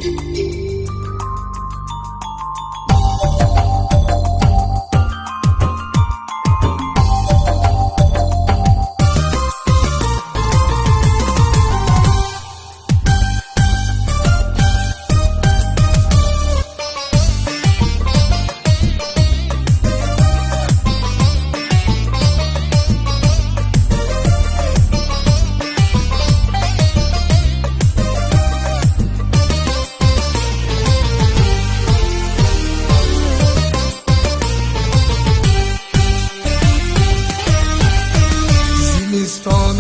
زمستان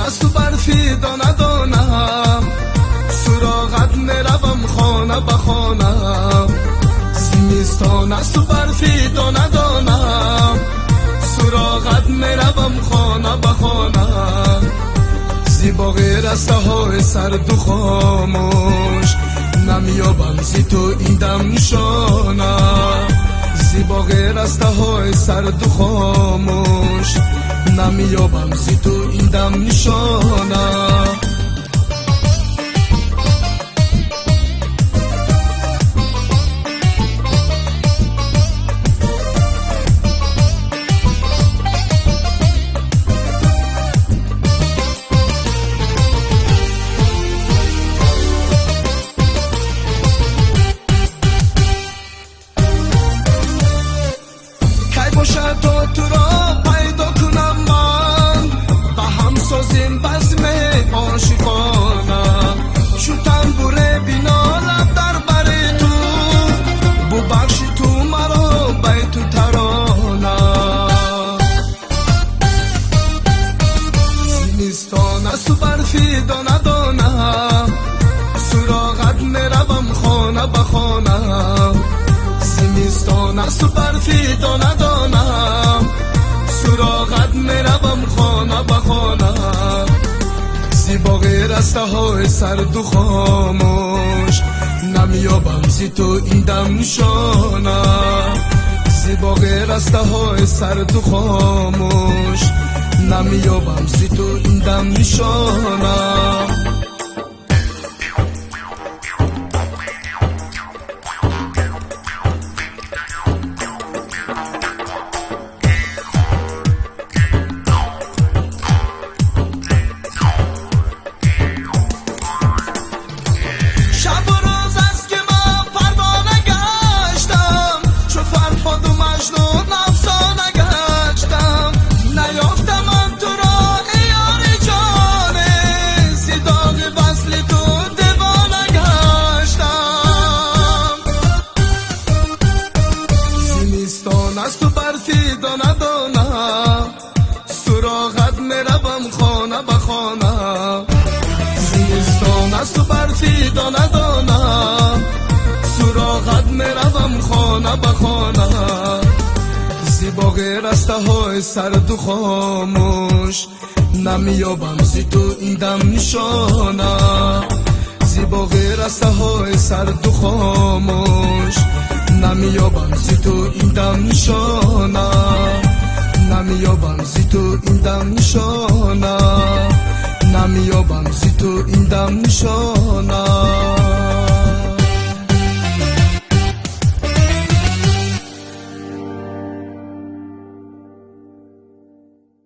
است تو برفی دانه دانم، سراغت میروم خانه به خانه. زمستان است تو برفی دانه دانم، سراغت میروم خانه به خانه. زیبا رسته های سرد و خاموش، نمیابم زی تو این دم نشانه. زیبا رسته های سرد و خاموش، نمیابم زی تو این دم نشانه. کی باشه تا تو را پیدا کنم من، با هم سازیم بزم عاشقانه. شو تنبور بینالم در بر تو، ببخشی تو مرا بی تو ترانه. زمستان است تو برفی دانه دانه، سراغت میروم خانه به خانه. زمستان است تو برفی دانه دانم، سراغت میروم خانه به خانه. زیبا رسته های سرد و خاموش، نمیابم زی تو این دم نشانه. زیبا رسته های سرد و خاموش، نمیابم زی تو این دم نشانه. از تو برفی دانه دانه، سراغت میروم خانه به خانه. زمستان از تو برفی دانه دانه، سراغت میروم خانه به خانه. زیبا رسته های سرد و خاموش، نمیابم زی تو این دم نشانه. زیبا رسته های سرد و خاموش، نمیابم زی تو این دم نشانه. نمیابم زی تو این دم نشانه. نمیابم زی تو این دم نشانه.